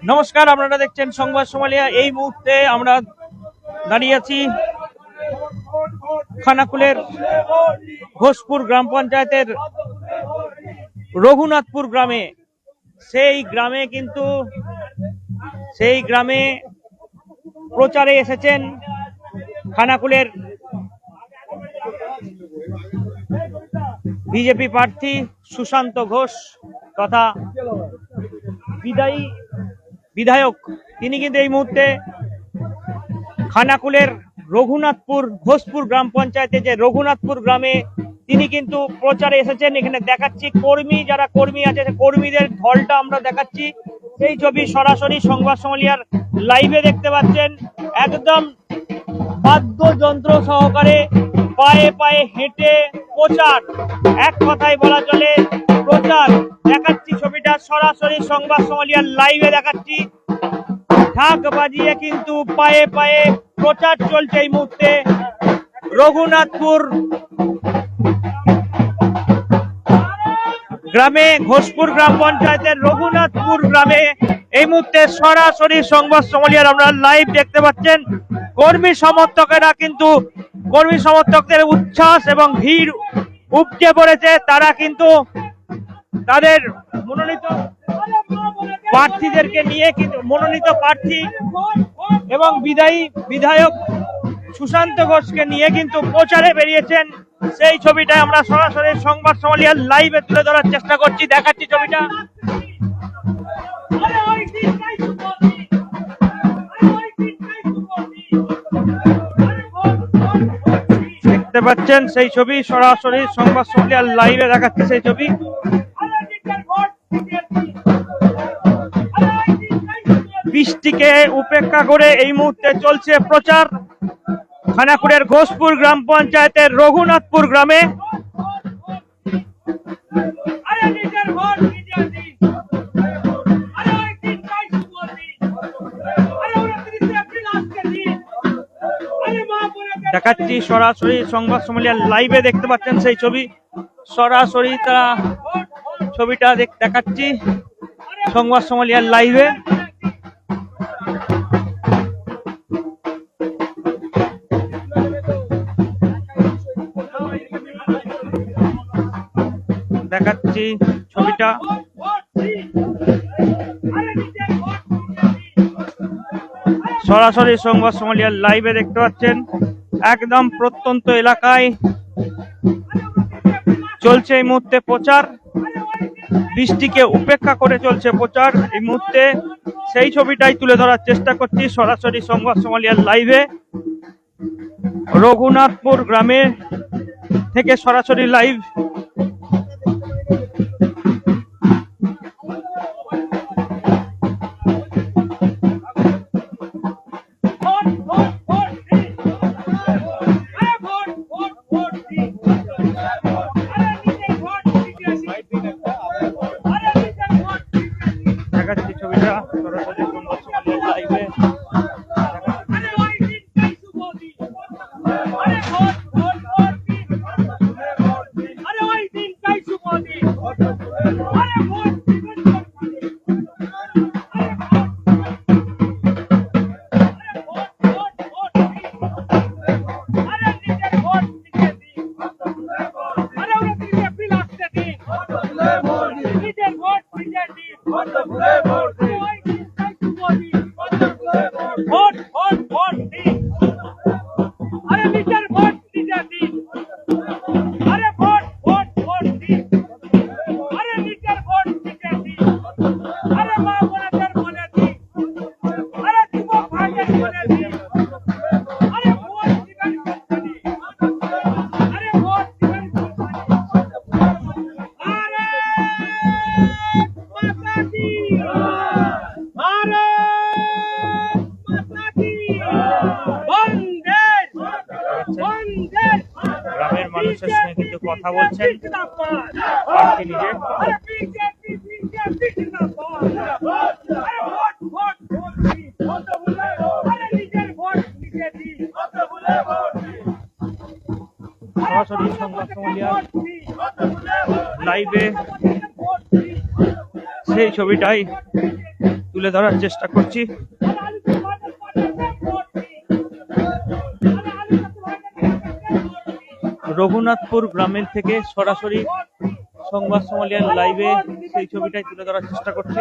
নমস্কার, আপনারা দেখছেন সংবাদ সোমালিয়া। এই মুহূর্তে আমরা দাঁড়িয়ে আছি খানাকুলের ঘোষপুর গ্রাম পঞ্চায়েতের রঘুনাথপুর গ্রামে। সেই গ্রামে প্রচারে এসেছেন খানাকুলের বিজেপি প্রার্থী সুশান্ত ঘোষ তথা বিধায়ক। তিনি কিন্তু এই মুহূর্তে খানাকুলের ঘোষপুর গ্রাম পঞ্চায়েতে যে রঘুনাথপুর গ্রামে তিনি কিন্তু প্রচারে এসেছেন। এখানে দেখাচ্ছি যারা কর্মী আছে কর্মীদের ঢলটা আমরা দেখাচ্ছি। সেই ছবি সরাসরি সংবাদ সোমালিয়ার লাইভে দেখতে পাচ্ছেন। একদম বাদ্যযন্ত্র সহকারে পায়ে পায়ে হেঁটে প্রচার, এক কথায় বলা চলে প্রচার। দেখাচ্ছি ছবিটা সরাসরি সংবাদ সোমালিয়ার লাইভে দেখাচ্ছি। ঢাক বাজিয়ে কিন্তু পায়ে পায়ে প্রচার চলছে এই মুহূর্তে রঘুনাথপুর গ্রামে, ঘোষপুর গ্রাম পঞ্চায়েতের রঘুনাথপুর গ্রামে এই মুহূর্তে সরাসরি সংবাদ সোমালিয়ার আমরা লাইভ দেখতে পাচ্ছেন। কর্মী সমর্থকদের উচ্ছ্বাস এবং ভিড় উপচে পড়েছে। তারা কিন্তু তাদের মনোনীত প্রার্থীদেরকে নিয়ে মনোনীত প্রার্থী এবং বিধায়ক সুশান্ত ঘোষকে নিয়ে কিন্তু প্রচারে বেরিয়েছেন। সেই ছবিটা আমরা সরাসরি সংবাদ সোমালিয়ার লাইভে তুলে ধরার চেষ্টা করছি। দেখাচ্ছি ছবিটা। দেখতে পাচ্ছেন সেই ছবি সরাসরি সংবাদ সোমালিয়ার লাইভে দেখাচ্ছি সেই ছবি। বৃষ্টিকে উপেক্ষা করে এই মুহূর্তে চলছে প্রচার খানাকুলের ঘোষপুর গ্রাম পঞ্চায়েতের রঘুনাথপুর গ্রামে। দেখাচ্ছি সরাসরি সংবাদ সোমালিয়ার লাইভে দেখতে পাচ্ছেন সেই ছবি। সরাসরি তারা ছবিটা দেখাচ্ছি সংবাদ সোমালিয়ার লাইভে। দেখাচ্ছি ছবিটা সরাসরি সংবাদ সোমালিয়ার লাইভে দেখতে পাচ্ছেন। একদম প্রত্যন্ত এলাকায় চলছে এই মুহূর্তে প্রচার। বৃষ্টিকে উপেক্ষা করে চলছে প্রচার এই মুহূর্তে। সেই ছবিটাই তুলে ধরার চেষ্টা করছি সরাসরি সংবাদ সোমালিয়ার লাইভে। রঘুনাথপুর গ্রামে থেকে সরাসরি লাইভ। দেখাচ্ছি ছবিটা সরাসরি সংবাদ সোমালিয়ার লাইভে। গ্রামের মানুষের সঙ্গে কিন্তু কথা বলছেন প্রার্থী নিজে। সরাসরি সংবাদ সোমালিয়ার লাইভে সেই ছবিটাই তুলে তুলে ধরার চেষ্টা করছি। রঘুনাথপুর গ্রামের থেকে সরাসরি সংবাদ সোমালিয়ার লাইভে সেই ছবিটাই তুলে ধরার চেষ্টা করছি।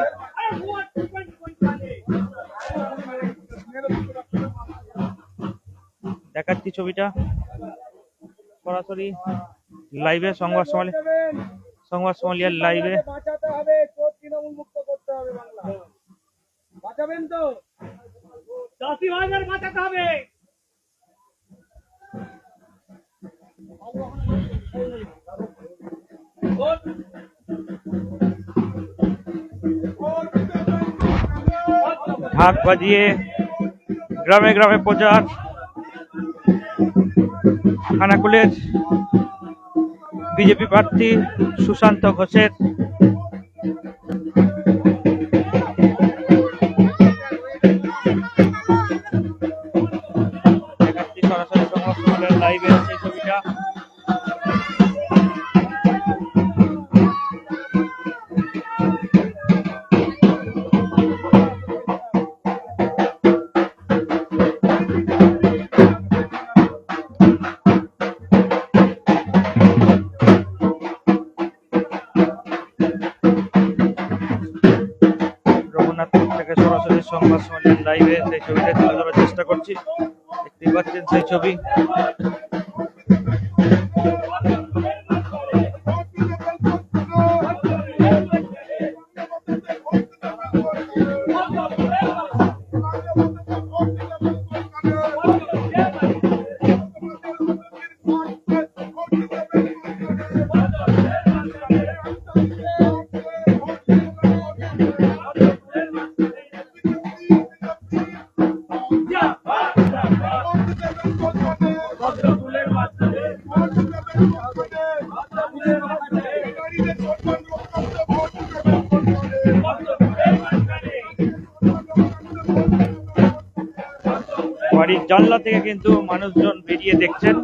দেখাচ্ছি ছবিটা সরাসরি লাইভে সংবাদ সোমালিয়ার লাইভে। বাঁচাবেন তো, চাষি ভাইদের বাঁচাতে হবে। ঢাক বাজিয়ে গ্রামে গ্রামে প্রচার খানাকুলের বিজেপি প্রার্থী সুশান্ত ঘোষের। সরাসরি সংবাদ লাইভে সেই ছবিটা। রঘুনাথপুর থেকে সরাসরি সংবাদ সোমালিয়ার লাইভে সেই ছবিটা তুলে ধরার চেষ্টা করছি। দেখতে পাচ্ছেন সেই ছবি। বাড়ির জানলা থেকে কিন্তু মানুষজন বেরিয়ে দেখছেন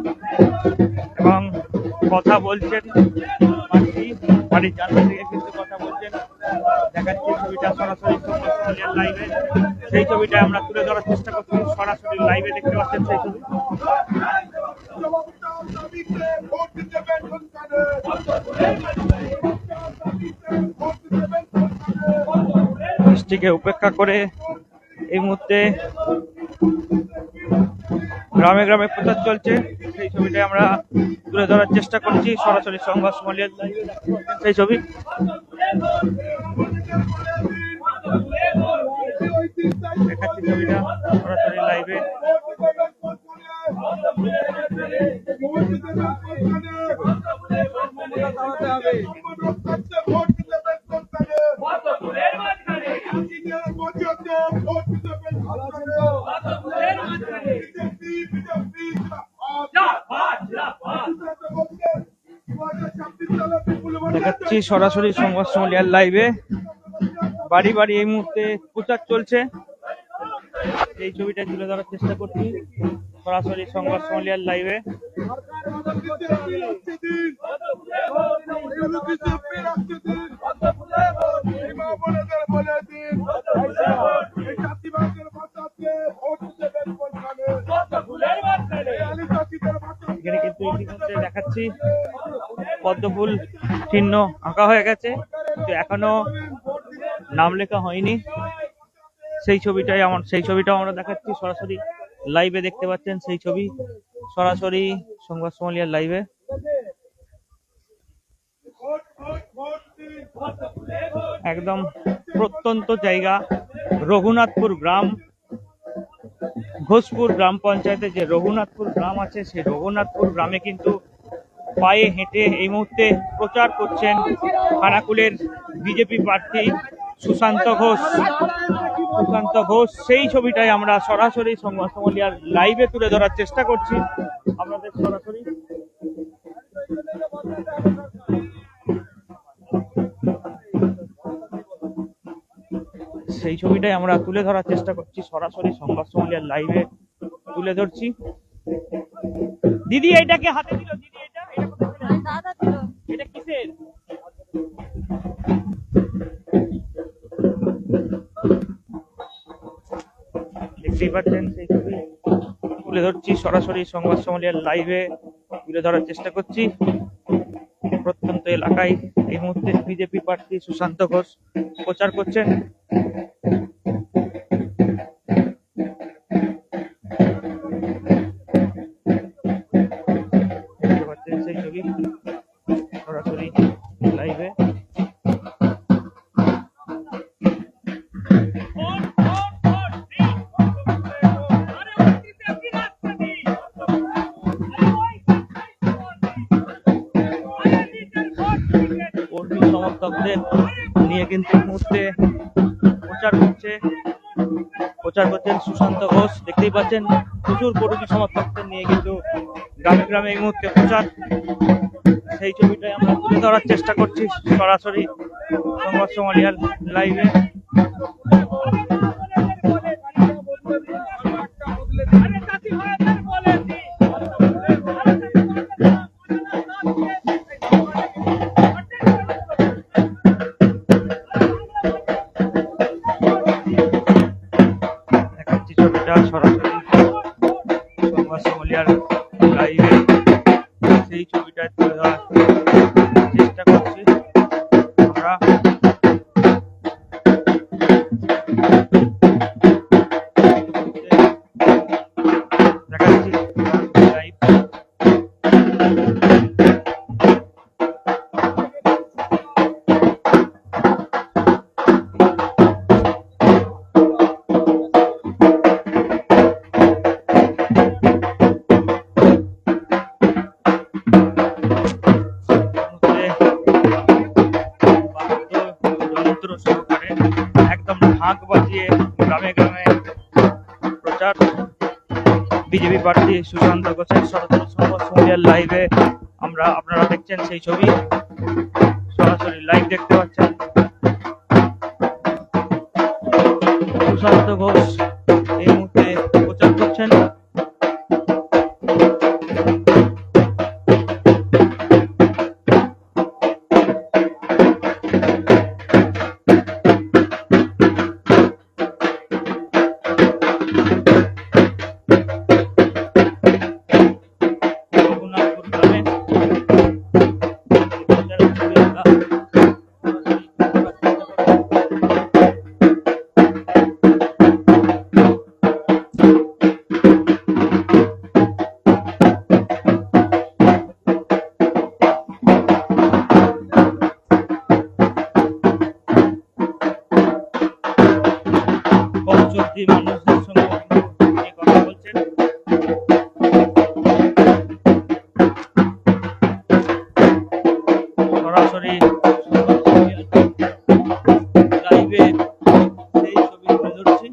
এবং কথা বলছেন। বাড়ির জানলা থেকে কিন্তু কথা বলছেন। দেখাচ্ছি ছবিটা সরাসরি সোমালিয়ার লাইভে সেই ছবিটা আমরা তুলে ধরার চেষ্টা করছি। সরাসরি লাইভে দেখতে পাচ্ছেন সেই ছবি। বৃষ্টিকে উপেক্ষা করে এই মুহূর্তে গ্রামে গ্রামে প্রচার চলছে, সেই ছবিটাই আমরা তুলে ধরার চেষ্টা করছি। সরাসরি সংবাদ সোমালিয়ার লাইভে সেই ছবি। দেখাচ্ছি ছবিটা সরাসরি লাইভে। দেখাচ্ছি সরাসরি সংবাদ সোমালিয়ার লাইভে। বাড়ি বাড়ি এই মুহূর্তে প্রচার চলছে, এই ছবিটা তুলে ধরার চেষ্টা করছি সরাসরি সংবাদ সোমালিয়ার লাইভে। এখানে কিন্তু ইতিমধ্যে দেখাচ্ছি পদ্মফুল চিহ্ন আঁকা হয়ে গেছে, কিন্তু এখনো নাম লেখা হয়নি। সেই ছবিটাও আমরা দেখাচ্ছি সরাসরি লাইভে। দেখতে পাচ্ছেন সেই ছবি সরাসরি সংবাদ সোমালিয়ার লাইভে। একদম প্রত্যন্ত জায়গা রঘুনাথপুর গ্রাম, ঘোষপুর গ্রাম পঞ্চায়েতে যে রঘুনাথপুর গ্রাম আছে, সেই রঘুনাথপুর গ্রামে কিন্তু পায়ে হেঁটে এই মুহূর্তে প্রচার করছেন খানাকুলের বিজেপি প্রার্থী সুশান্ত ঘোষ। সেই ছবিটাই আমরা সরাসরি সংবাদ সোমালিয়ার লাইভে তুলে ধরার চেষ্টা করছি আপনাদের সরাসরি। সেই ছবিটাই আমরা তুলে ধরার চেষ্টা করছি সরাসরি সংবাদ সোমালিয়ার লাইভে তুলে ধরছি। দিদি এটাকে হাতে দিল, দিদি এটা কিসের? দেখতেই পাচ্ছেন সেই ছবি তুলে ধরছি সরাসরি সংবাদ সোমালিয়ার লাইভে তুলে ধরার চেষ্টা করছি। প্রত্যন্ত এলাকায় এই মুহূর্তে বিজেপি প্রার্থী সুশান্ত ঘোষ প্রচার করছেন। দেখতে পাচ্ছেন সেই ছবি সরাসরি লাইভে। কর্মী সমর্থকদের নিয়ে কিন্তু এই মুহূর্তে প্রচার করছেন সুশান্ত ঘোষ। দেখতেই পাচ্ছেন প্রচুর কর্মী সমর্থকদের নিয়ে কিন্তু গ্রামে গ্রামে এই মুহূর্তে প্রচার। সেই ছবিটাই আমরা তুলে ধরার চেষ্টা করছি সরাসরি সংবাদ সোমালিয়ার লাইভে। দেখাচ্ছি ছবিটা সরাসরি সংবাদ সোমালিয়ার লাইভে। সেই ছবিটা তুলে ধরার চেষ্টা করছি আমরা। দেখাচ্ছি লাইভ। যন্ত্র সহকারে একদম ঢাক বাজিয়ে গ্রামে গ্রামে প্রচার বিজেপি প্রার্থী সুশান্ত ঘোষের সরাসরি সংবাদ সোমালিয়ার লাইভে আপনারা দেখছেন সেই ছবি সরাসরি লাইভ দেখতে পাচ্ছেন। সুশান্ত ঘোষ এই মুহূর্তে প্রচার করছেন। রঘুনাথপুর গ্রামে প্রচারের ছবি আমরা পথচলতি মানুষদের সঙ্গে তিনি কথা বলছেন। সরাসরি সংবাদ সোমালিয়ার লাইভে সেই ছবি তুলে ধরছি।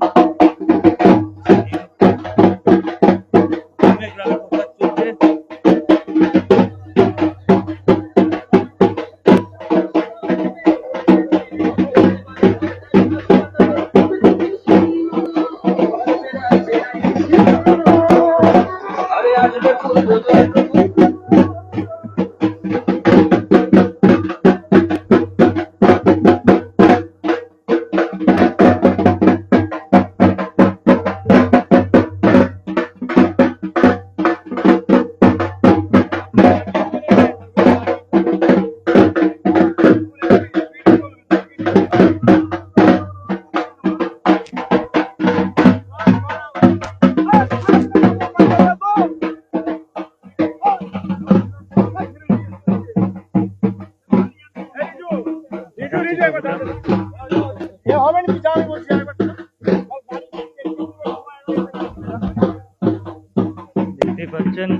গ্রামে গ্রামে প্রচার চলছে। দেখতে পাচ্ছেন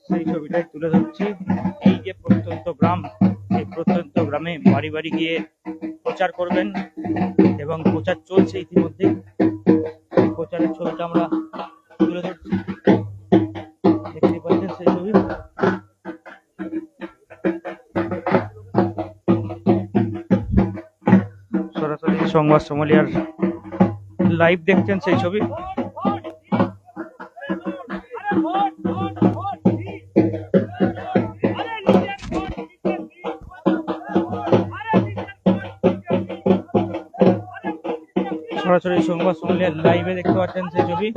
সেই ছবিটাই তুলে ধরছি। এই যে প্রত্যন্ত গ্রাম, সেই প্রত্যন্ত গ্রামে বাড়ি বাড়ি গিয়ে প্রচার করবেন এবং প্রচার চলছে ইতিমধ্যে। প্রচারের ছবিটা আমরা তুলে ধরছি। দেখতে পাচ্ছেন সেই ছবি। সরাসরি সংবাদ সোমালিয়ার লাইভ দেখছেন সেই ছবি। সরাসরি সংবাদ সম্মেলনের লাইভে দেখতে পাচ্ছেন সেই ছবি।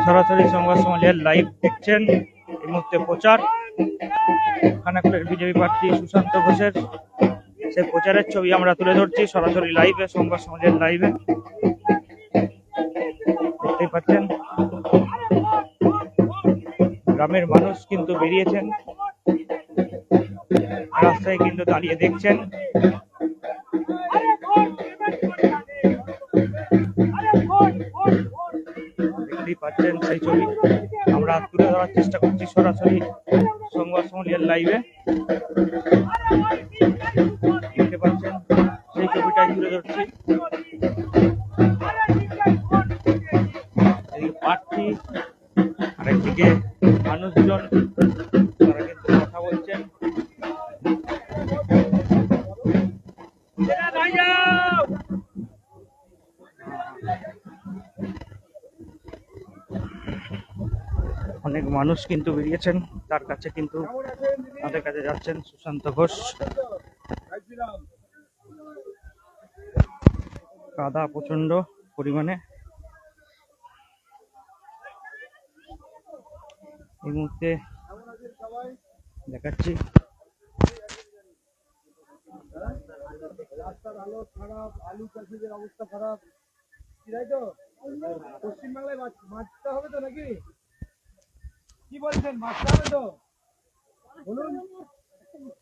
সরাসরি সংবাদ সম্মেলনের লাইভ দেখছেন। এই মুহূর্তে প্রচার খানাকুলের বিজেপি প্রার্থী সুশান্ত ঘোষের সেই প্রচারের ছবি আমরা তুলে ধরছি সরাসরি লাইভে, সংবাদ সম্মেলনের লাইভে দেখতেই পাচ্ছেন। গ্রামের মানুষ কিন্তু বেরিয়েছেন, রাস্তায় কিন্তু দাঁড়িয়ে দেখছেন। দেখতেই পাচ্ছেন সেই ছবি আমরা তুলে ধরার চেষ্টা করছি সরাসরি সংবাদ সম্মেলনের লাইভে। দেখতে পাচ্ছেন সেই ছবিটাই তুলে ধরছি। প্রার্থী আর একদিকে মানুষজন তারা কিন্তু কথা বলছেন। অনেক মানুষ কিন্তু বেরিয়েছেন, তার কাছে কিন্তু তাদের কাছে যাচ্ছেন সুশান্ত ঘোষ। কাদা প্রচন্ড পরিমাণে এই মুহূর্তে দেখাচ্ছি। রাস্তার হালত খারাপ, আলু চাষিদের অবস্থা খারাপ, তাই তো? পশ্চিমবাংলায় বাঁচতে হবে তো নাকি? কি বলছেন, বাঁচতে হবে তো? বলুন,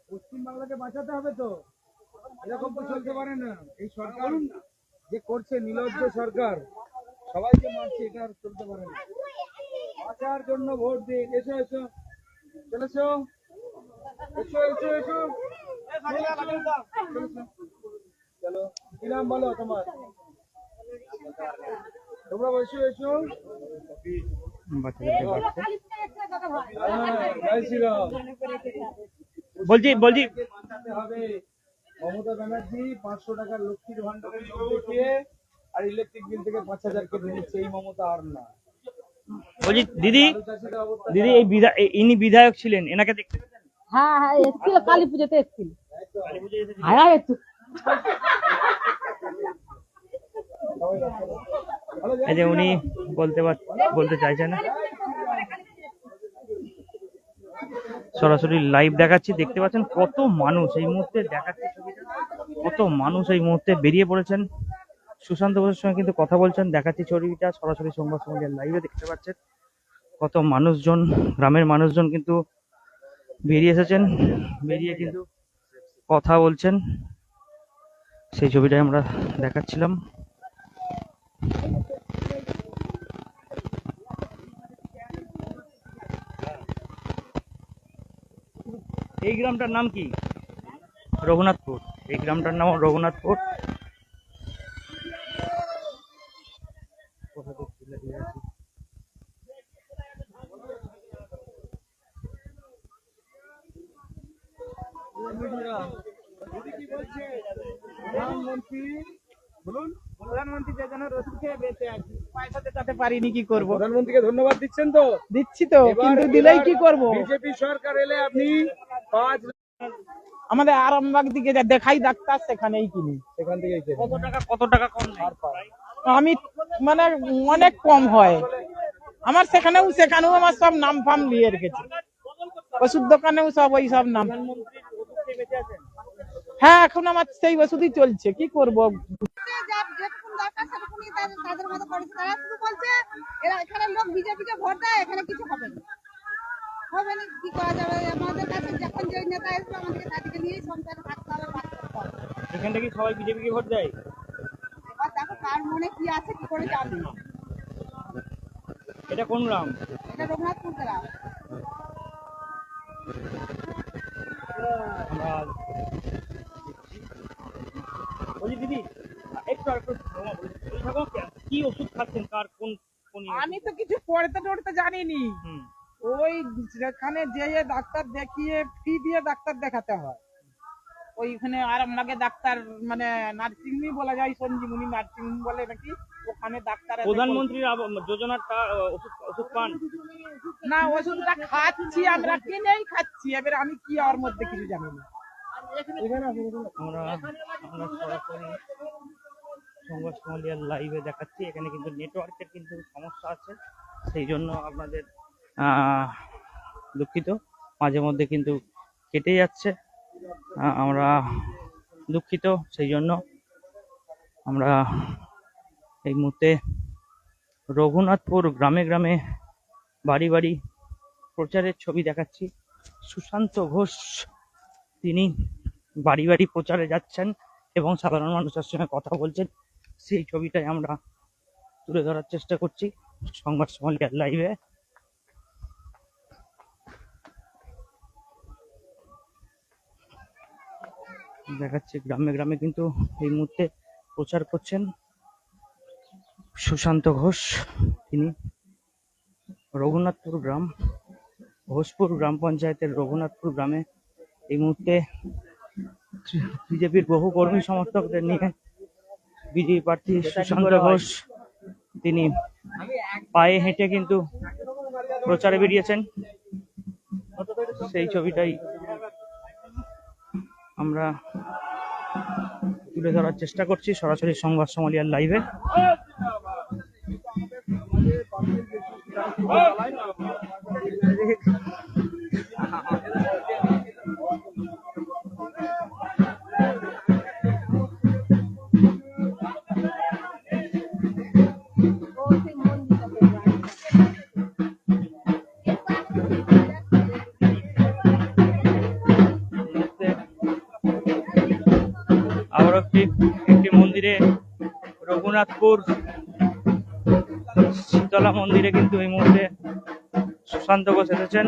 পশ্চিমবাংলাকে বাঁচাতে হবে তো? এরকম তো চলতে পারে না। এই সরকার যে করছে, নির্লজ্জ সরকার, সবাইকে মারছে, এটা আর চলতে পারে না। বাঁচার জন্য ভোট দিন। এসো এসো, চলেছো, এসো এসো এসো, চলো। কি নাম বলো তোমার? তোমরা এসো এসো। জয় শ্রীরাম। বলছি বাঁচাতে হবে। মমতা ব্যানার্জি 500 টাকার লক্ষ্মীর ভান্ডারের লোক দেখিয়ে আর ইলেকট্রিক বিল থেকে 5000 কেটে নিচ্ছে। এই মমতা আর না। বলছি দিদি ইনি বিধায়ক ছিলেন, এনাকে দেখতে? হ্যাঁ হ্যাঁ, এসেছিল কালী পুজোতে এসেছিল। হ্যাঁ একটু এই যে উনি বলতে চাইছেন না। সরাসরি লাইভ দেখাচ্ছি, দেখতে পাচ্ছেন কত মানুষ এই মুহূর্তে দেখাচ্ছে ছবিটা। কত মানুষ এই মুহূর্তে বেরিয়ে পড়েছেন, সুশান্ত ঘোষের সঙ্গে কিন্তু কথা বলছেন। দেখাচ্ছি ছবিটা সরাসরি সংবাদ সম্মেলনের লাইভে দেখতে পাচ্ছেন কত মানুষজন, গ্রামের মানুষজন কিন্তু বেরিয়ে এসেছেন, বেরিয়ে কিন্তু কথা বলছেন। সেই ছবিটাই আমরা দেখাচ্ছিলাম। এই গ্রামটার নাম কি? রঘুনাথপুর। এই গ্রামটার নাম রঘুনাথপুর। প্রধানমন্ত্রী যোজনা ওষুধ খেয়ে বেঁচে আছি, পয়সা দিতে পারিনি, কি করবো? প্রধানমন্ত্রীকে ধন্যবাদ দিচ্ছেন তো? দিচ্ছি তো, কিন্তু দিলেই কি করবো? বিজেপি সরকার এলে আপনি 5 আমাদের আরামবাগ দিকে যা দেখাই ডাক্তার, সেখানেই কিনি। সেখান থেকে কত টাকা কম নেই? আমি মানে অনেক কম হয় আমার, সেখানেও আমার সব নাম ফাম নিয়ে রেখেছি। ওষুধ দোকানেও সব ওই সব নাম। হ্যাঁ, এখন আমার সেই ওষুধই চলছে, কি করবো? তাদের মতো করেছে, তারা শুধু বলছে এখানে লোক বিজেপিকে ভোট দেয়, এখানে কিছু হবে না। হবে না, কি করা যাবে? আমাদের কাছে যখন যে নেতা আসবে আমাদেরকে তাদেরকে নিয়েই সংসারে থাকতে হবে, বাঁচতে হবে। এখান থেকে সবাই বিজেপিকে ভোট দেয়। এবার দেখো কার মনে কি আছে, কি করে জানবে। এটা কোন গ্রাম? এটা রঘুনাথপুর গ্রাম। বলছি দিদি একটু কি ওষুধ খাচ্ছেন, কার কোন? আমি তো কিছু পড়তে টড়তে জানিনি। ও সেখানে যেয়ে ডাক্তার দেখিয়ে ফি দিয়ে ডাক্তার দেখাতে হয়। ওইখানে আরামবাগে ডাক্তার মানে নার্সিং হোমই বলা যায়, সঞ্জীবনী নার্সিং হোম বলে নাকি, ওখানে ডাক্তার আছে। প্রধানমন্ত্রীর যোজনার ওষুধ পান? না, ওষুধটা খাচ্ছি আমরা, কিনেই খাচ্ছি, এবার আমি কি ওর মধ্যে কিছু জানি না। আমরা সরাসরি সংবাদ সমালিয়ার লাইভে দেখাচ্ছি। এখানে কিন্তু নেটওয়ার্কের কিন্তু সমস্যা আছে, সেই জন্য আপনাদের দুঃখিত, মাঝে মধ্যে কিন্তু কেটে যাচ্ছে, আমরা দুঃখিত। সেই জন্য আমরা এই মুহূর্তে রঘুনাথপুর গ্রামে গ্রামে বাড়ি বাড়ি প্রচারের ছবি দেখাচ্ছি। সুশান্ত ঘোষ তিনি বাড়ি বাড়ি প্রচারে যাচ্ছেন এবং সাধারণ মানুষের সঙ্গে কথা বলছেন, সেই ছবিটাই আমরা তুলে ধরার চেষ্টা করছি সংবাদ সমালিয়ার লাইভে। দেখাচ্ছি গ্রামে গ্রামে কিন্তু এই মুহূর্তে প্রচার করছেন সুশান্ত ঘোষ। তিনি রঘুনাথপুর গ্রাম, ঘোষপুর গ্রাম পঞ্চায়েতের রঘুনাথপুর গ্রামে এই মুহূর্তে বিজেপির বহু কর্মী সমর্থকদের নিয়ে বিজেপি প্রার্থী সুশান্ত ঘোষ তিনি পায়ে হেঁটে কিন্তু প্রচারে বেরিয়েছেন, সেই ছবিটাই আমরা তুলে ধরার চেষ্টা করছি সরাসরি সংবাদ সমালিয়ার লাইভে। আবার একটি মন্দিরে, রঘুনাথপুর শীতলা মন্দিরে কিন্তু এই মুহূর্তে সুশান্ত ঘোষ এসেছেন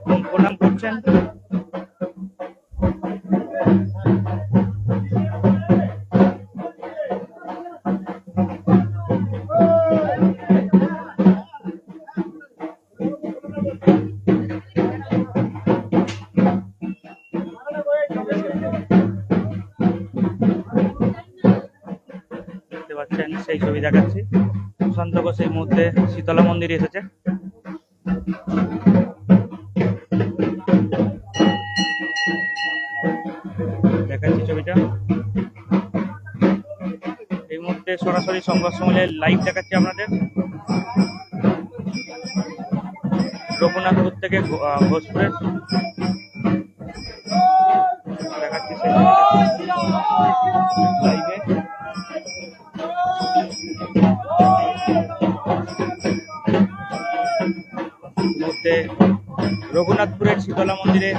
এবং প্রণাম করছেন। সেই ছবি দেখাচ্ছি, সুশান্ত ঘোষ এই মুহূর্তে শীতলা মন্দিরে এসেছে। দেখাচ্ছি ছবিটা এই মুহূর্তে সরাসরি সংবাদ সমালিয়ার লাইভ দেখাচ্ছি আপনাদের রঘুনাথপুর থেকে ঘোষপুরের। দেখাচ্ছি লাইভে। রঘুনাথপুরের শীতলা মন্দিরে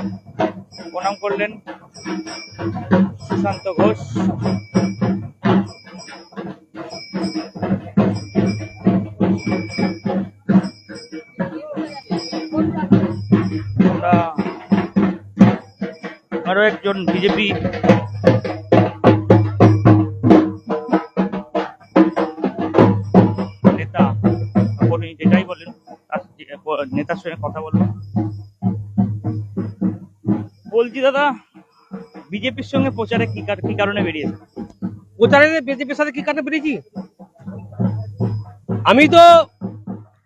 প্রণাম করলেন সুশান্ত ঘোষ। আমরা আরো একজন বিজেপি নেতা, আপনি যেটাই বলেন নেতার সঙ্গে কথা বলবো। বলছি দাদা, বিজেপির সঙ্গে প্রচারে কি কারণে বেরিয়েছে? প্রচারে বিজেপির সাথে কি কারণে বেরিয়েছি? আমি তো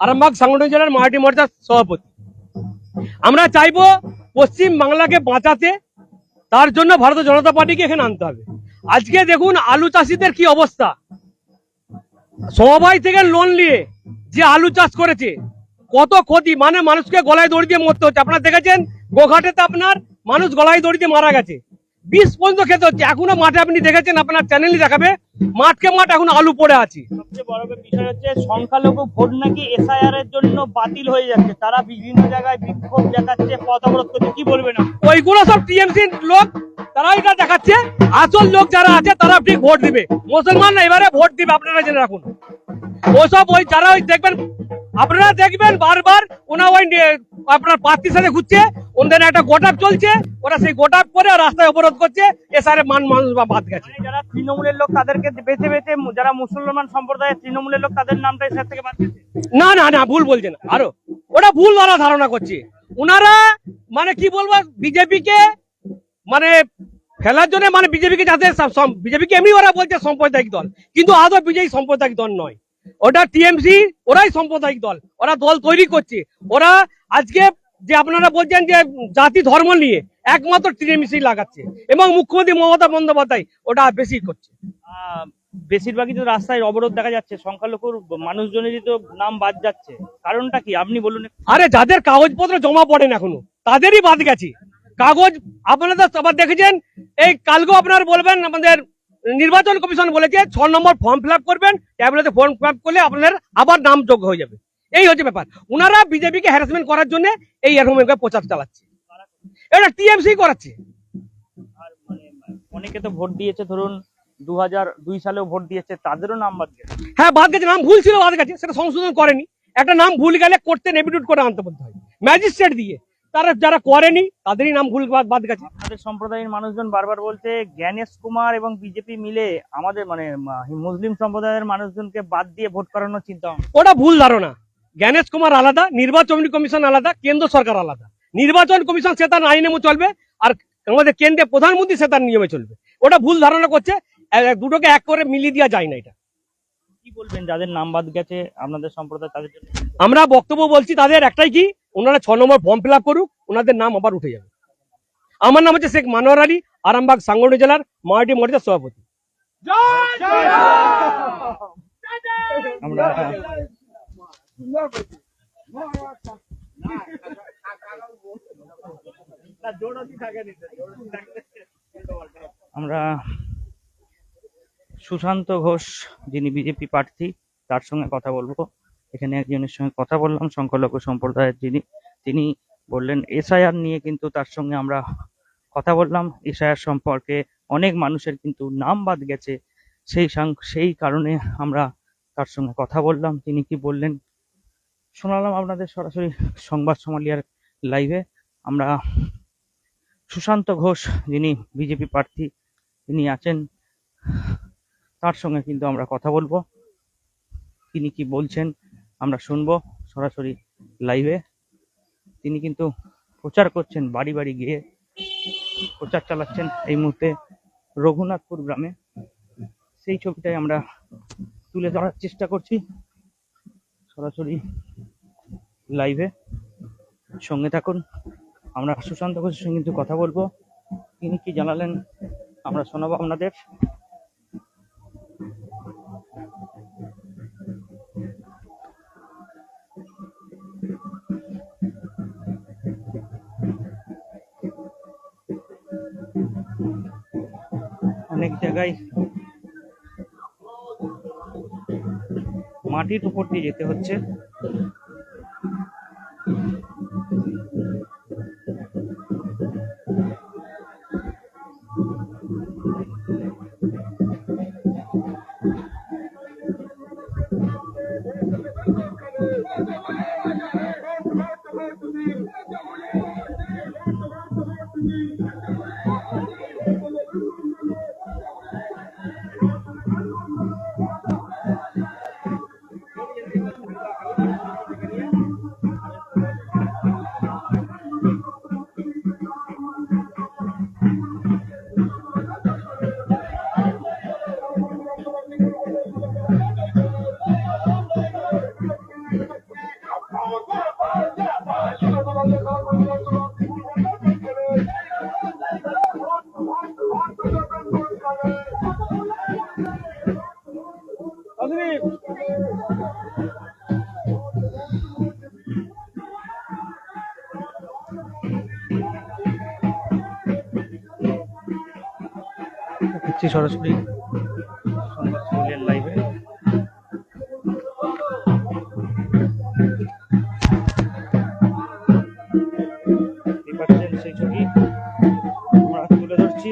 আরামবাগ সাংগঠনিক জেলার মারাঠি মোর্চার সভাপতি। আমরা চাইবো পশ্চিম বাংলাকে বাঁচাতে, তার জন্য ভারতীয় জনতা পার্টিকে এখানে আনতে হবে। আজকে দেখুন আলু চাষিদের কি অবস্থা, সমবায় থেকে লোন নিয়ে যে আলু চাষ করেছে, কত ক্ষতি, মানে মানুষকে গলায় দড়ি দিয়ে মরতে হচ্ছে। আপনারা দেখেছেন গোঘাটেতে আপনার মানুষ গলায় দড়ি দিয়ে মারা গেছে, 20 পর্যন্ত খেতে হচ্ছে। এখনো মাঠে আপনি দেখেছেন, আপনার চ্যানেলই দেখাবে, মাঠকে মাঠ এখন আলু পড়ে আছে। সবচেয়ে বড় বিষয় হচ্ছে সংখ্যালঘু ভোট নাকি এসআইআর এর জন্য বাতিল হয়ে যাচ্ছে, তারা বিভিন্ন জায়গায় বিক্ষোভ দেখাচ্ছে, পথ অবরোধ করছে, কি বলবেন? ওইগুলো সব টিএমসি লোক, তারা এটা দেখাচ্ছে। আসল লোক যারা আছে তারা ঠিক ভোট দিবে, মুসলমান না এবারে ভোট দিবে, আপনারা জেনে রাখুন। ওসব ওই যারা ওই দেখবেন আপনারা দেখবেন বারবার ওনা ওই আপনার প্রার্থীর সাথে ঘুরছে, ওদের একটা গোটাপ চলছে, ওরা সেই গোটাপ করে আর রাস্তায় অবরোধ করছে, এসারে মানুষ বাদ গেছে। মানে যারা তৃণমূলের লোক তাদেরকে বেছে বেছে, যারা মুসলমান সম্প্রদায়ের তৃণমূলের লোক তাদের নামটাই স্যার থেকে বাদ দিচ্ছে। না না না, ভুল বলছেন আরো, ওটা ভুল ওরা ধারণা করছে। ওনারা মানে কি বলবো, বিজেপিকে মানে খেলার জন্য, মানে বিজেপিকে যাতে বিজেপিকে এমনি ওরা বলছে সাম্প্রদায়িক দল, কিন্তু আদৌ বিজেপি সাম্প্রদায়িক দল নয়, ওটা টিএমসি, ওরাই সাম্প্রদায়িক দল, ওরা দল তৈরি করছে। ওরা আজকে যে আপনারা বলছেন যে জাতি ধর্ম নিয়ে একমাত্র টিএমসি লাগাচ্ছে, এবং মুখ্যমন্ত্রী মমতা বন্দ্যোপাধ্যায় ওটা বেশি করছে। বেশিরভাগই তো রাস্তায় অবরোধ দেখা যাচ্ছে, সংখ্যালঘুর মানুষজনেরই তো নাম বাদ যাচ্ছে, কারণটা কি আপনি বলুন। আরে যাদের কাগজপত্র জমা পড়েন এখনো তাদেরই বাদ গেছে কাগজ। আপনারা তো আবার দেখেছেন, এই কালকেও আপনারা বলবেন আমাদের নির্বাচন কমিশন বলেছে 6 নম্বর ফর্ম ফিল আপ করবেন, ট্যাবলেটে ফর্ম ফিল আপ করলে আপনাদের আবার নাম যোগ্য হয়ে যাবে। এই হচ্ছে ব্যাপার। ওনারা বিজেপিকে হ্যারাসমেন্ট করার জন্য এই এরকম প্রচার চালাচ্ছে, এটা টিএমসি করাচ্ছে। আর মানে অনেকে তো ভোট দিয়েছে, ধরুন 2002 সালেও ভোট দিয়েছে, তাদেরও নাম বাদ গেছে। হ্যাঁ বাদ গেছে, নাম ভুল ছিল বাদ গেছে, সেটা সংশোধন করেনি। একটা নাম ভুল গেলে করতে এফিডেভিট করে আনতে বলতে হয় ম্যাজিস্ট্রেট দিয়ে, তারা যারা করেনি তাদেরই নাম ভুল বাদ গেছে। আমাদের সম্প্রদায়ের মানুষজন বারবার বলছে জ্ঞানেশ কুমার এবং বিজেপি মিলে আমাদের মানে মুসলিম সম্প্রদায়ের মানুষজনকে বাদ দিয়ে ভোট করানোর চিন্তা ভাবনা। ওটা ভুল ধারণা। জ্ঞানেশ কুমার আলাদা, নির্বাচন কমিশন আলাদা, কেন্দ্র সরকার আলাদা। নির্বাচন কমিশন সে তার আইনে চলবে, আর আমাদের কেন্দ্রে প্রধানমন্ত্রী সে তার নিয়মে চলবে। ওটা ভুল ধারণা করছে, দুটোকে এক করে মিলিয়ে দেওয়া যায় না। এটা কি বলবেন যাদের নাম বাদ গেছে আপনাদের সম্প্রদায়, তাদের জন্য? আমরা বক্তব্য বলছি তাদের একটাই, কি ওনারা 6 নম্বর ফর্ম ফিল আপ করুক, ওনাদের নাম আবার উঠে যাবে। আমার নাম হচ্ছে শেখ মানোয়ার আলী, আরামবাগ সাংগঠনিক জেলার মারাঠি মোর্চার সভাপতি। আমরা আমরা সুশান্ত ঘোষ, যিনি বিজেপি প্রার্থী, তার সঙ্গে কথা বলবো। এখানে একজনের সঙ্গে কথা বললাম সংখ্যালঘু সম্প্রদায়ের, তিনি বললেন এসআইআর নিয়ে, কিন্তু তার সঙ্গে আমরা কথা বললাম। এসআইআর সম্পর্কে অনেক মানুষের কিন্তু নাম বাদ গেছে, সেই কারণে আমরা তার সঙ্গে কথা বললাম। তিনি কি বললেন শোনালাম আপনাদের সরাসরি সংবাদ সমালিয়ার লাইভে। আমরা সুশান্ত ঘোষ, যিনি বিজেপি প্রার্থী, তিনি আছেন, তার সঙ্গে কিন্তু আমরা কথা বলবো। তিনি কি বলছেন আমরা শুনবো সরাসরি লাইভে। তিনি কিন্তু প্রচার করছেন, বাড়ি বাড়ি গিয়ে প্রচার চালাচ্ছেন এই মুহূর্তে রঘুনাথপুর গ্রামে। সেই ছবিটাই আমরা তুলে ধরার চেষ্টা করছি সরাসরি লাইভে। সঙ্গে থাকুন, আমরা সুশান্ত ঘোষের সঙ্গে কিন্তু কথা বলবো। তিনি কি জানালেন আমরা শোনাবো আপনাদের। অনেক জায়গায় মাটির উপর দিয়ে যেতে হচ্ছে। সরাসরি সংবাদ সমালিয়ার লাইভে। সেই ছবি আমরা তুলে ধরছি।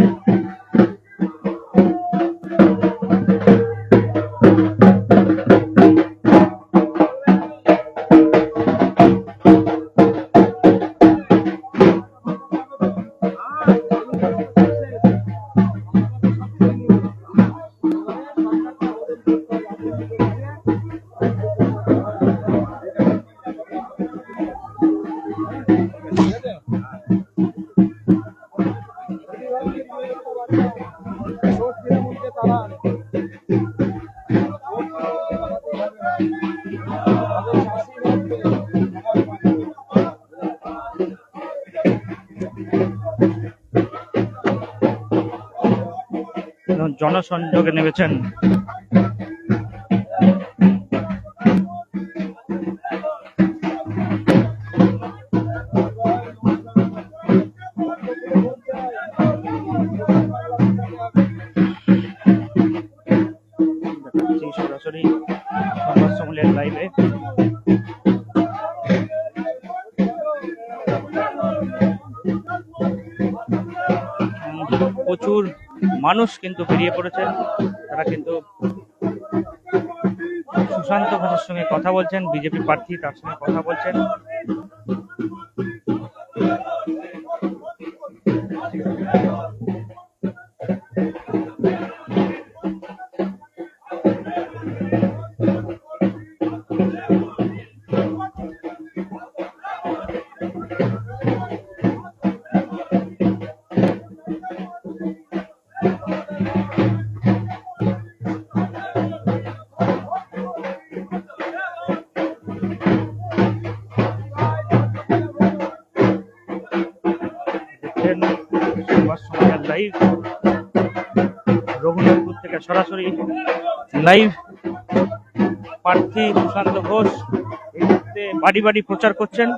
জনসংযোগে নেমেছেন। সরাসরি সংবাদ সম্মেলনের লাইভে প্রচুর মানুষ কিন্তু বেরিয়ে পড়েছেন। তারা কিন্তু সুশান্ত ঘোষের সঙ্গে কথা বলছেন, বিজেপি প্রার্থী তার সঙ্গে কথা বলছেন। লাইভ রঘুনাথপুর থেকে সরাসরি লাইভ প্রার্থী সুশান্ত ঘোষ এই মুহূর্তে বাড়ি বাড়ি প্রচার করছেন।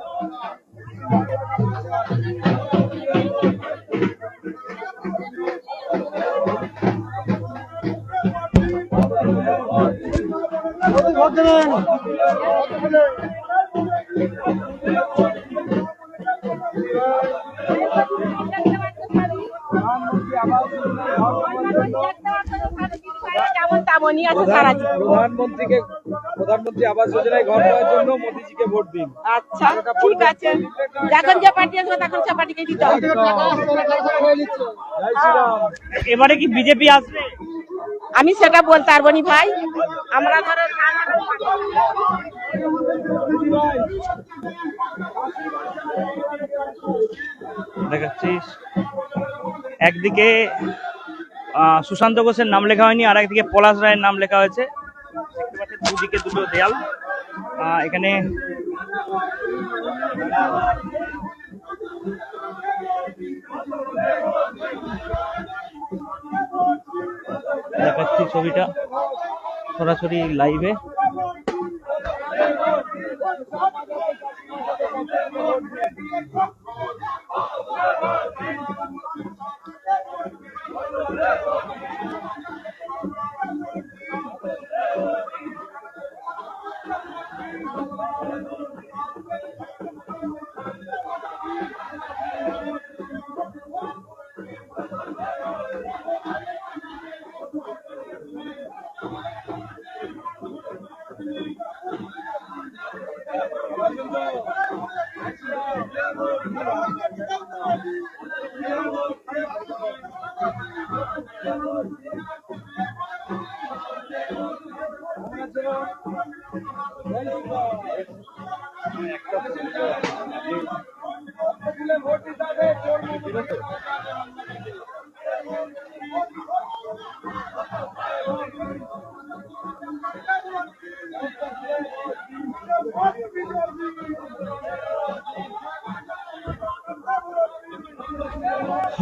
প্রধানমন্ত্রী আবাস যোজনায় ঘর পাওয়ার জন্য মোদিজিকে ভোট দিন। আচ্ছা ঠিক আছে, যখন যে পার্টি আসবে তখন সে পার্টিকে দিতে হবে। এবারে কি বিজেপি আসবে? আমি সেটা বলতে পারবো না ভাই, আমরা ধরো দেখাচ্ছি একদিকে সুশান্ত ঘোষের নাম লেখা হয়নি, আর একদিকে পলাশ রায়ের নাম লেখা হয়েছে। দেখতে পাচ্ছেন দুদিকে দুটো দেয়াল। এখানে দেখাচ্ছি ছবিটা সরাসরি লাইভে।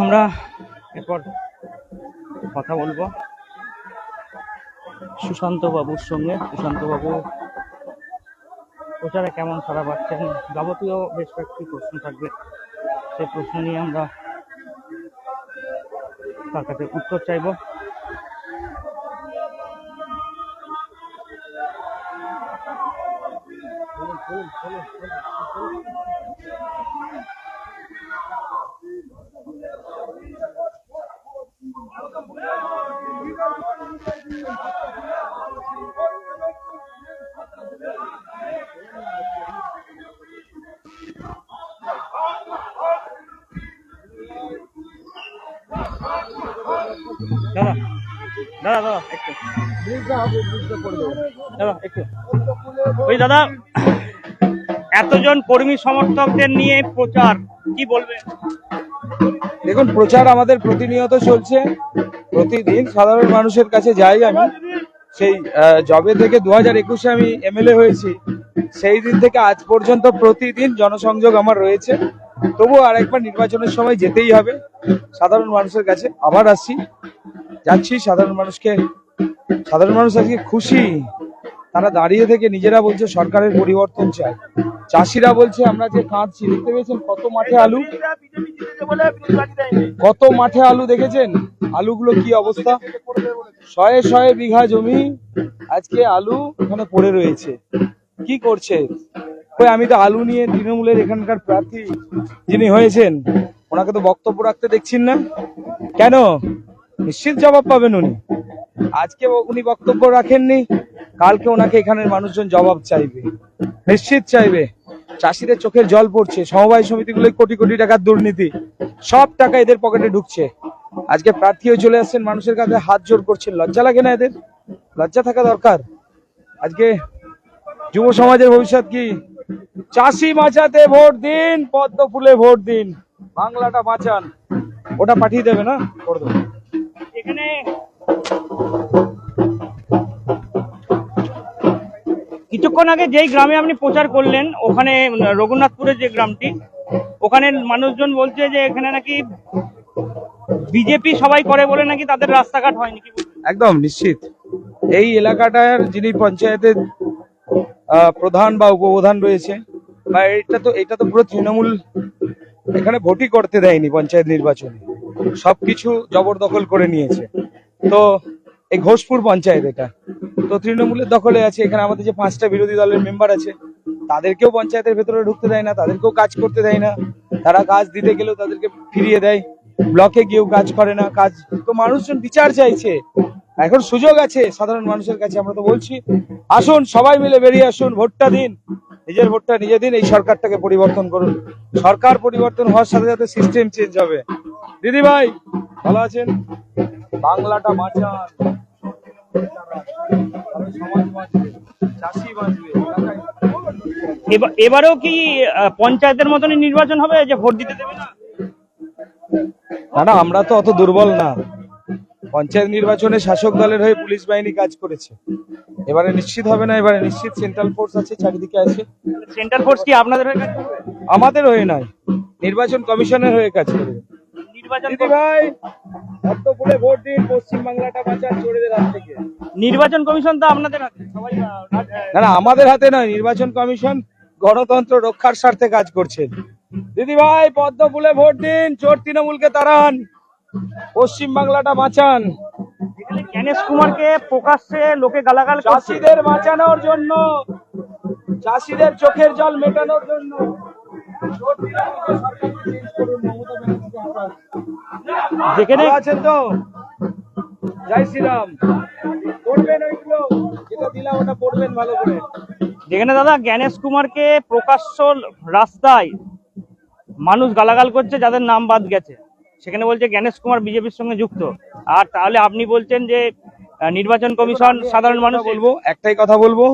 আমরা এরপর কথা বলবো সুশান্ত বাবুর সঙ্গে। সুশান্ত বাবু প্রচারে কেমন সাড়া পাচ্ছেন, যাবতীয় বেশ কয়েকটি প্রশ্ন থাকবে, সেই প্রশ্ন নিয়ে আমরা তার কাছে উত্তর চাইব। দাদা দাদা একটু দাদা একটু ওই দাদা, এতজন কর্মী সমর্থকদের নিয়ে প্রচার কি বলবেন? দেখুন, প্রচার আমাদের প্রতিনিয়ত চলছে, প্রতিদিন সাধারণ মানুষের কাছে যাই আমি। সেই জবে থেকে 2021-এ আমি এমএলএ হয়েছি, সেই দিন থেকে আজ পর্যন্ত প্রতিদিন জনসংযোগ আমার রয়েছে। তবুও আরেকবার নির্বাচনের সময় যেতেই হবে সাধারণ মানুষের কাছে। আবার আসছি, যাচ্ছি সাধারণ মানুষ আজকে খুশি। তারা দাঁড়িয়ে থেকে নিজেরা বলছে সরকারের পরিবর্তন চায়। চাষিরা বলছে আমরা যে কাঁদছি, দেখতে পেয়েছেন কত মাঠে আলু, কত মাঠে আলু দেখেছেন, আলুগুলো কি অবস্থা, শয়ে শয়ে বিঘা জমি আজকে আলু ওখানে পড়ে রয়েছে। কি করছে? কই আমি তো আলু নিয়ে তৃণমূলের এখানকার প্রার্থী যিনি হয়েছেন ওনাকে তো বক্তব্য রাখতে দেখছেন না কেন? নিশ্চিত জবাব পাবেন উনি। আজকে উনি বক্তব্য রাখেননি, কালকে ওনাকে এখানের মানুষজন জবাব চাইবে, নিশ্চিত চাইবে। চাষিদের চোখের জল পড়ছে, সমবায় সমিতিগুলোই কোটি কোটি টাকার দুর্নীতি, সব টাকা এদের পকেটে ঢুকছে। আজকে প্রার্থী হয়ে চলে আসছেন, মানুষের কাছে হাত জোর করছেন। লজ্জা লাগে না এদের? লজ্জা থাকা দরকার। আজকে যুব সমাজের ভবিষ্যৎ কি? চাষি বাঁচাতে ভোট দিন, পদ্ম ফুলে ভোট দিন, বাংলাটা বাঁচান। ওটা পাঠিয়ে দেবে না, করে দেবো। এখানে কিছুক্ষণ আগে যেই গ্রামে আপনি প্রচার করলেন, ওখানে রঘুনাথপুরের যে গ্রামটি, ওখানে মানুষজন বলছে যে এখানে নাকি বিজেপি সবাই করে বলে নাকি তাদের রাস্তাঘাট হয়নি। কি বলবেন? একদম নিশ্চিত। এই এলাকাটার যিনি পঞ্চায়েতের প্রধান বা উপপ্রধান রয়েছে, বা এটা তো পুরো তৃণমূল, এখানে ভোটই করতে দেয়নি পঞ্চায়েত নির্বাচনে, সবকিছু জবরদখল করে নিয়েছে। তো এই ঘোষপুর পঞ্চায়েত এটা তো তৃণমূলের দখলে আছে। এখানে আমাদের যে 5টা বিরোধী দলের মেম্বার আছে, তাদেরকেও পঞ্চায়েতের ভেতরে ঢুকতে দেয় না, তাদেরকেও কাজ করতে দেয় না। তারা কাজ দিতে গেলেও তাদেরকে ফিরিয়ে দেয়, ব্লকে গিয়েও কাজ করে না কাজ। তো মানুষজন বিচার চাইছে, এখন সুযোগ আছে সাধারণ মানুষের কাছে। আমরা তো বলছি আসুন সবাই মিলে বেরিয়ে আসুন, ভোটটা দিন, নিজের ভোটটা নিজে দিন, এই সরকারটাকে পরিবর্তন করুন। সরকার পরিবর্তন হওয়ার সাথে সাথে সিস্টেম চেঞ্জ হবে। দিদি ভাই ভালো আছেন? বাংলাটা বাঁচান, সমাজ বাঁচবে, চাষি বাঁচবে। এবারেও কি পঞ্চায়েতের মতনই নির্বাচন হবে যে ভোট দিতে দেবে না? না, আমরা তো অত দুর্বল না। পঞ্চায়েত নির্বাচনে শাসক দলের হয়ে পুলিশ বাহিনী কাজ করেছে, এবারে নিশ্চিত হবে না। এবারে নিশ্চিত সেন্ট্রাল ফোর্স আছে, চারিদিকে আছে। সেন্ট্রাল ফোর্স কি আপনাদের হয়ে কাজ করবে? আমাদের হয়ে নয়, নির্বাচন কমিশনের হয়ে কাজ করবে। নির্বাচন দিদি ভাই পদ্মফুলে ভোট দিন, পশ্চিম বাংলাটা বাঁচান চোরেদের হাত থেকে। নির্বাচন কমিশন তো আপনাদের হাতে, সবাই না, আমাদের হাতে নয়, নির্বাচন কমিশন গণতন্ত্র রক্ষার স্বার্থে কাজ করছেন। দিদি ভাই পদ্মফুলে ভোট দিন, চোর তৃণমূলকে তাড়ান, পশ্চিম বাংলাটা বাঁচান। এখানে জ্ঞানেশ কুমারকে প্রকাশ্যে লোকে গালাগাল করছে। চাষিদের বাঁচানোর জন্য, চাষিদের চোখের জল মেটানোর জন্য চোর তৃণমূলকে সরকারকে চেঞ্জ করুন, মমতা ব্যানার্জিকে হটান। যেখানে ভালো আছেন তো? জয় শ্রীরাম। পড়বেন ওইগুলো যেটা দিলাম, ওটা পড়বেন ভালো করে। যেখানে দাদা জ্ঞানেশ কুমারকে প্রকাশ্য রাস্তায় মানুষ গালাগাল করছে যাদের নাম বাদ গেছে, সেখানে বলছে জ্ঞানেশ কুমার বিজেপির সঙ্গে যুক্ত। আর তাহলে আপনি বলছেন যে নির্বাচন কমিশন সাধারণ মানুষ বলবো, একটাই কথা বলবো,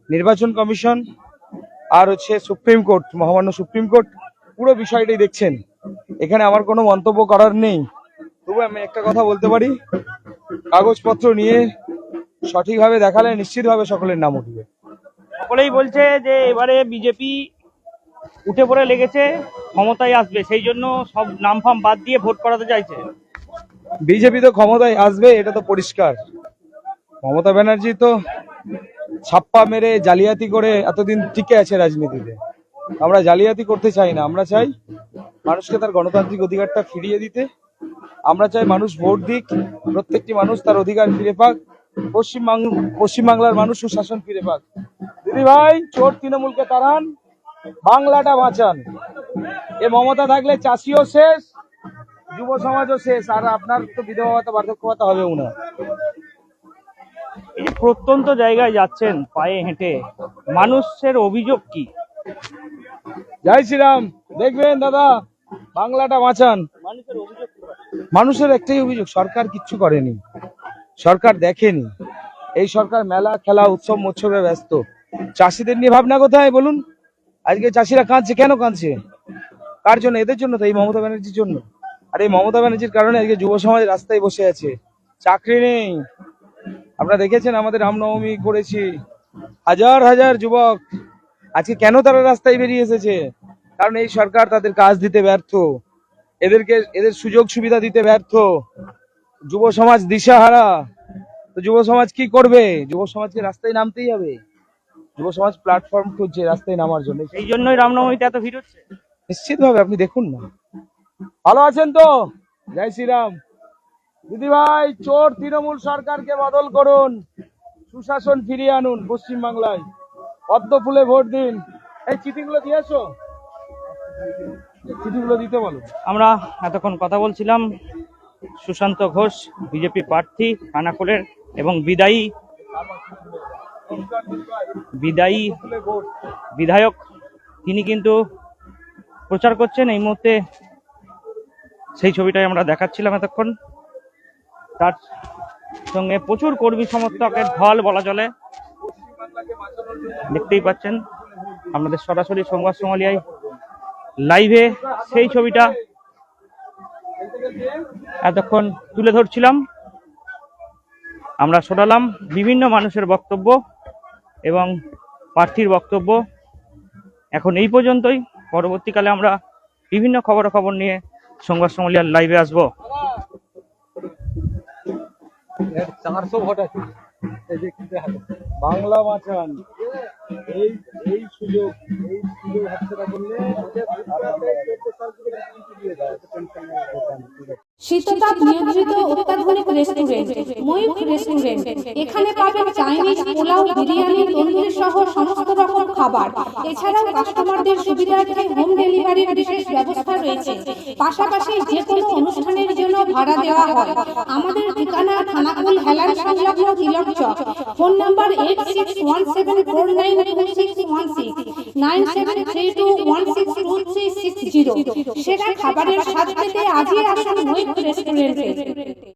নির্বাচন কমিশন আর হচ্ছে সুপ্রিম কোর্ট, মহামান্য সুপ্রিম কোর্ট পুরো বিষয়টাই দেখছেন। এখানে আমার কোনো মন্তব্য করার নেই। তবু আমি একটা কথা বলতে পারি, কাগজপত্র নিয়ে সঠিকভাবে দেখালে নিশ্চিতভাবে সকলের নাম উঠবে। সকলেই বলছে যে এবারে বিজেপি উঠে পড়ে লেগেছে, ক্ষমতায় আসবে, সেই জন্য সব নাম ফাম বাদ দিয়ে ভোট করাতে চাইছে। বিজেপি তো ক্ষমতায় আসবে, এটা তো পরিষ্কার। মমতা ব্যানার্জি তো ছাপ্পা মেরে জালিয়াতি করে এতদিন টিকে আছে রাজনীতিতে। আমরা জালিয়াতি করতে চাই না, আমরা চাই মানুষকে তার গণতান্ত্রিক অধিকারটা ফিরিয়ে দিতে। আমরা চাই মানুষ ভোট দিক, প্রত্যেকটি মানুষ তার অধিকার ফিরে পাক, পশ্চিমবাংলার মানুষ সুশাসন ফিরে পাক। দিদি ভাই চোর তৃণমূলকে তাড়ান, বাংলাটা বাঁচান। এ মমতা থাকলে চাষিও শেষ, যুব সমাজও শেষ, আর আপনার তো বিধবা ভাতা বার্ধক্য ভাতা হবেও না। এই যে প্রত্যন্ত জায়গায় যাচ্ছেন পায়ে হেঁটে, মানুষের অভিযোগ কি? জয় শ্রীরাম। দেখবেন দাদা, বাংলাটা বাঁচান। মানুষের অভিযোগ কি? মানুষের একটাই অভিযোগ, সরকার কিচ্ছু করেনি, সরকার দেখেনি। এই সরকার মেলা খেলা উৎসব মৎসবে ব্যস্ত। চাষিদের নিয়ে ভাবনা কোথায় বলুন? আজকে চাষিরা কাঁদছে, কেন কাঁদছে? কার জন্য? এদের জন্য তো, এই মমতা ব্যানার্জির জন্য। আর এই মমতা ব্যানার্জির কারণে আজকে যুব সমাজ রাস্তায় বসে আছে, চাকরি নেই। আপনারা দেখেছেন আমাদের রামনবমী করেছি, হাজার হাজার যুবক আজকে কেন তারা রাস্তায় বেরিয়ে এসেছে? কারণ এই সরকার তাদের কাজ দিতে ব্যর্থ, এদের সুযোগ সুবিধা দিতে ব্যর্থ। যুব সমাজ দিশাহারা। তো যুব সমাজ কি করবে? যুব সমাজকে রাস্তায় নামতেই হবে। যুব সমাজ প্ল্যাটফর্ম খুঁজছে রাস্তায় নামার জন্য। এই জন্যই রামনবমীতে এত ভিড় হচ্ছে। নিশ্চিত ভাবে আপনি দেখুন না। ভালো আছেন তো? জয় শ্রীরাম। দিদি ভাই, চোর তৃণমূল সরকারকে বদল করুন, সুশাসন ফিরিয়ে আনুন পশ্চিমবাংলায়, পদ্ম ফুলে ভোট দিন। এই চিঠিগুলো দিয়ে আসো, চিঠিগুলো দিতে বলো। আমরা এতক্ষণ কথা বলছিলাম সুশান্ত ঘোষ, বিজেপি প্রার্থী খানাকুলের এবং বিদায়ী বিধায়ক। তিনি কিন্তু প্রচার করছেন এই মুহূর্তে, সেই ছবিটাই আমরা দেখাচ্ছিলাম এতক্ষণ। তার সঙ্গে প্রচুর কর্মী সমর্থকের ঢল বলা চলে, দেখতেই পাচ্ছেন আমাদের সরাসরি সংবাদ সোমালিয়ায় লাইভে সেই ছবিটা এতক্ষণ তুলে ধরছিলাম। আমরা শোনালাম বিভিন্ন মানুষের বক্তব্য এবং প্রার্থীর বক্তব্য। এখন এই পর্যন্তই। পরবর্তীকালে আমরা বিভিন্ন খবরাখবর নিয়ে সংবাদ সোমালিয়ার লাইভে আসবো। 400 ভোট আছে, বাংলা বাঁচান। এই এই সুযোগ হাতছাড়া করলে শীততাপ নিয়ন্ত্রিত অত্যাধুনিক রেস্টুরেন্ট ময়ূখ রেস্টুরেন্ট। এখানে পাবেন চাইনিজ, পোলাও, বিরিয়ানি, তন্দুরি সহ সমস্ত রকম খাবার। এছাড়াও কাস্টমারদের সুবিধার্থে হোম ডেলিভারির বিশেষ ব্যবস্থা রয়েছে। পাশাপাশি যে কোনো অনুষ্ঠানের জন্য ভাড়া দেওয়া হয়। আমাদের ঠিকানা খানাকুল হেলান সংলগ্ন তিলক চক। Phone number 8617492616 9732162360। সেরা খাবারের স্বাদ পেতে আজই আসুন ময়ূখ রেস্টুরেন্টে।